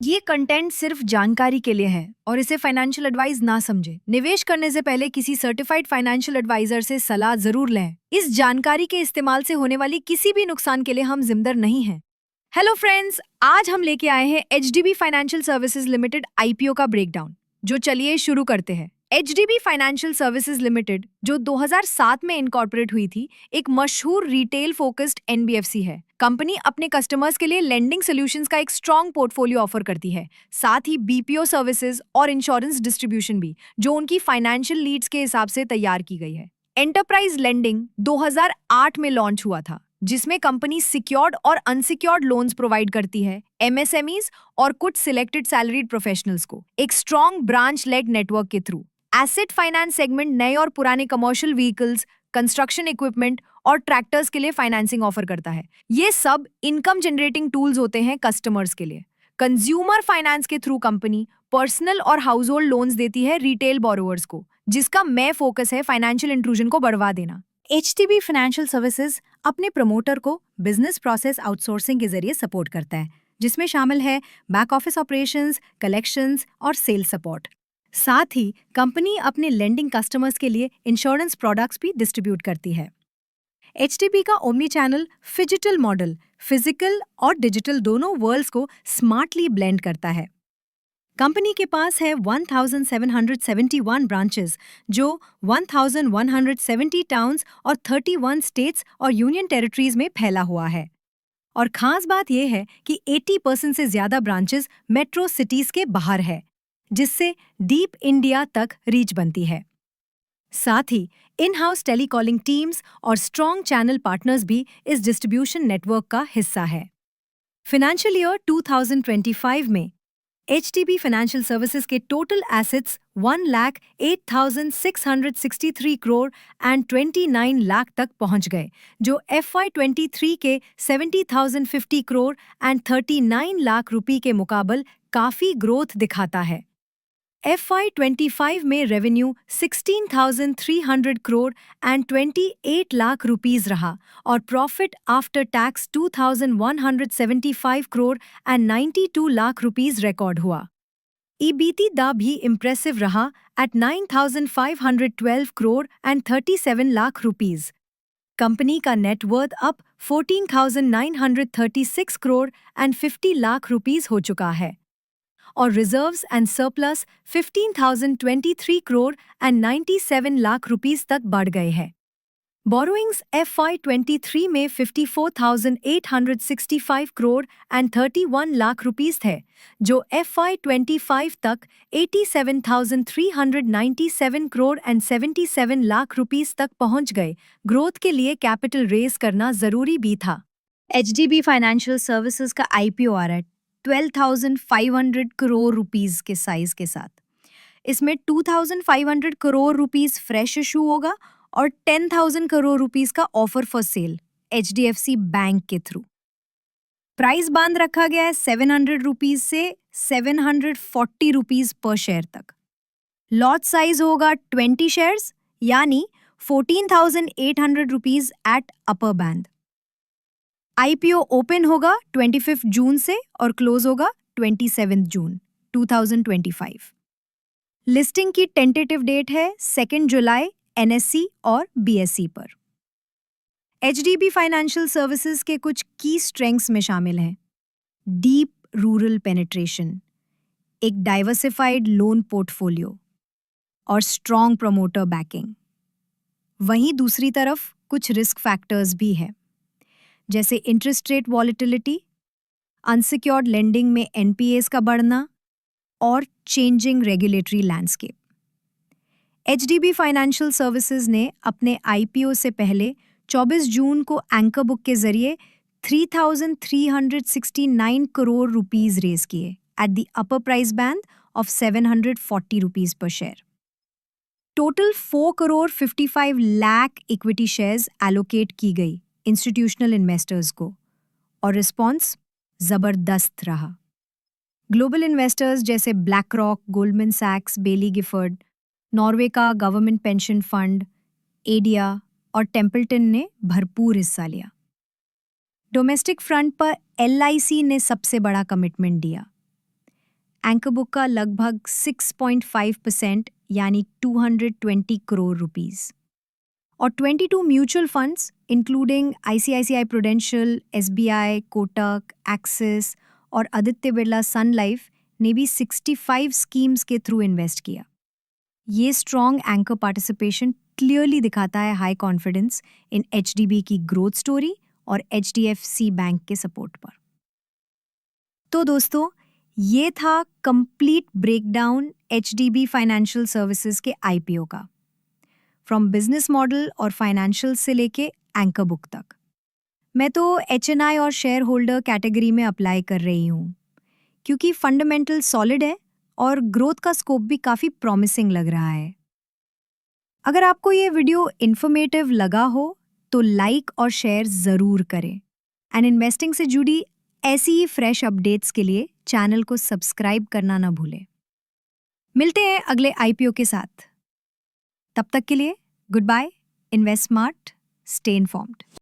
ये कंटेंट सिर्फ जानकारी के लिए है और इसे फाइनेंशियल एडवाइस ना समझे। निवेश करने से पहले किसी सर्टिफाइड फाइनेंशियल एडवाइजर से सलाह जरूर लें। इस जानकारी के इस्तेमाल से होने वाली किसी भी नुकसान के लिए हम जिम्मेदार नहीं हैं। हेलो फ्रेंड्स, आज हम लेके आए हैं HDB financial services limited IPO का ब्रेकडाउन। जो चलिए शुरू करते हैं। एचडीबी फाइनेंशियल सर्विसेज लिमिटेड जो 2007 में इनकॉर्पोरेट हुई थी, एक मशहूर रिटेल फोकस्ड एनबीएफसी है। कंपनी अपने कस्टमर्स के लिए लेंडिंग सॉल्यूशंस का एक स्ट्रॉन्ग पोर्टफोलियो ऑफर करती है, साथ ही बीपीओ सर्विसेज और इंश्योरेंस डिस्ट्रीब्यूशन भी, जो उनकी फाइनेंशियल लीड्स के हिसाब से तैयार की गई है। एंटरप्राइज लेंडिंग 2008 में लॉन्च हुआ था, जिसमें कंपनी सिक्योर्ड और अनसिक्योर्ड लोन्स प्रोवाइड करती है एमएसएमईज और कुछ सिलेक्टेड सैलरीड प्रोफेशनल्स को एक स्ट्रॉन्ग ब्रांच लेड नेटवर्क के थ्रू। एसेट फाइनेंस सेगमेंट नए और पुराने कमर्शियल व्हीकल्स, कंस्ट्रक्शन इक्विपमेंट और ट्रैक्टर्स के लिए फाइनेंसिंग ऑफर करता है। ये सब इनकम जनरेटिंग टूल्स होते हैं कस्टमर्स के लिए। कंज्यूमर फाइनेंस के थ्रू कंपनी पर्सनल और हाउस होल्ड लोन्स देती है रिटेल बोरोवर्स को, जिसका मेन फोकस है फाइनेंशियल इंक्लूजन को बढ़ावा देना। एचडीबी फाइनेंशियल सर्विसेज अपने प्रमोटर को बिजनेस प्रोसेस आउटसोर्सिंग के जरिए सपोर्ट करता है, जिसमें शामिल है बैक ऑफिस ऑपरेशंस, कलेक्शंस और सेल्स सपोर्ट। साथ ही कंपनी अपने लेंडिंग कस्टमर्स के लिए इंश्योरेंस प्रोडक्ट्स भी डिस्ट्रीब्यूट करती है। एचडीबी का omni channel phygital model physical और डिजिटल दोनों वर्ल्ड्स को स्मार्टली ब्लेंड करता है। कंपनी के पास है 1771 ब्रांचेस, जो 1170 टाउन्स और 31 स्टेट्स और यूनियन टेरिटरीज में फैला हुआ है। और खास बात यह है कि 80% से ज्यादा ब्रांचेस मेट्रो सिटीज के बाहर है, जिससे डीप इंडिया तक रीच बनती है। साथ ही इन हाउस टेलीकॉलिंग टीम्स और स्ट्रॉन्ग चैनल पार्टनर्स भी इस डिस्ट्रीब्यूशन नेटवर्क का हिस्सा है। फाइनेंशियल ईयर 2025 में एचडीबी फाइनेंशियल सर्विसेज के total assets 1,08,663 crore and 29 lakh तक पहुंच गए, जो FY23 के 70,050 करोड़ एंड 39 लाख रुपए के मुकाबले काफी ग्रोथ दिखाता है। FY25 में revenue 16,300 crore and 28 lakh rupees रहा और profit after tax 2,175 crore and 92 lakh rupees record हुआ। EBITDA भी इम्प्रेसिव रहा at 9,512 crore and 37 lakh rupees. Company का net worth up 14,936 crore and 50 lakh rupees हो चुका है और reserves and surplus 15,023 crore and 97 lakh rupees तक बढ़ गए हैं। बोरोइंग्स FY23 में 54,865 करोड़ एंड 31 लाख रुपीस थे, जो FY25 तक 87,397 करोड़ एंड 77 लाख रुपीस तक पहुंच गए। ग्रोथ के लिए कैपिटल रेज करना जरूरी भी था। एचडीबी फाइनेंशियल सर्विसेज का आईपीओ आ रहा है 12,500 करोड़ रुपीस के साइज के साथ। इसमें 2,500 करोड़ रुपीस फ्रेश इशू होगा और 10,000 करोड़ रुपीस का offer for sale HDFC bank के थ्रू। प्राइस बांध रखा गया है 700 रुपीस से 740 रुपीस पर शेयर तक। लॉट साइज होगा 20 शेयर्स, यानी 14,800 rupees at upper band. IPO open होगा 25 जून से और क्लोज होगा 27 जून 2025। लिस्टिंग की टेंटेटिव डेट है 2 जुलाई एनएससी और बीएसई पर। एचडीबी फाइनेंशियल सर्विसेज के कुछ की स्ट्रेंथ्स में शामिल हैं डीप रूरल पेनिट्रेशन, एक डाइवर्सिफाइड लोन पोर्टफोलियो और स्ट्रॉन्ग प्रमोटर बैकिंग। वहीं दूसरी तरफ कुछ रिस्क फैक्टर्स भी हैं, जैसे interest rate volatility, unsecured lending में एनपीएस का बढ़ना और changing regulatory landscape. HDB financial services ने अपने आईपीओ से पहले 24 जून को एंकर बुक के जरिए 3,369 करोड़ रुपीस रेज किए at the upper price band of 740 rupees पर share. Total 4 crore 55 lakh equity shares allocate की गई इंस्टीट्यूशनल इन्वेस्टर्स को और रिस्पॉन्स जबरदस्त रहा। ग्लोबल इन्वेस्टर्स जैसे ब्लैक रॉक, गोल्डमैन सैक्स, बेली गिफर्ड, नॉर्वे का गवर्नमेंट पेंशन फंड, एडिया और टेम्पल्टन ने भरपूर हिस्सा लिया। डोमेस्टिक फ्रंट पर एलआईसी ने सबसे बड़ा कमिटमेंट दिया। एंकर बुक का लगभग 6.5% यानी 220 करोड़ रुपीस और 22 mutual funds including ICICI prudential, SBI, Kotak, axis और आदित्य बिरला सन लाइफ ने भी 65 स्कीम्स के थ्रू इन्वेस्ट किया। ये स्ट्रॉन्ग एंकर पार्टिसिपेशन क्लियरली दिखाता है हाई कॉन्फिडेंस इन एचडीबी की ग्रोथ स्टोरी और एचडीएफसी बैंक के सपोर्ट पर। तो दोस्तों, ये था complete breakdown HDB financial services के आईपीओ का, फ्रॉम बिजनेस मॉडल और फाइनेंशियल से लेके एंकर बुक तक। मैं तो एचएनआई और शेयर होल्डर कैटेगरी में अप्लाई कर रही हूँ क्योंकि फंडामेंटल सॉलिड है और ग्रोथ का स्कोप भी काफ़ी प्रॉमिसिंग लग रहा है। अगर आपको ये वीडियो इन्फॉर्मेटिव लगा हो तो लाइक और शेयर ज़रूर करें एंड इन्वेस्टिंग से जुड़ी ऐसी ही फ्रेश अपडेट्स के लिए चैनल को सब्सक्राइब करना ना भूलें। मिलते हैं अगले आईपीओ के साथ। तब तक के लिए good bye, invest smart, stay informed.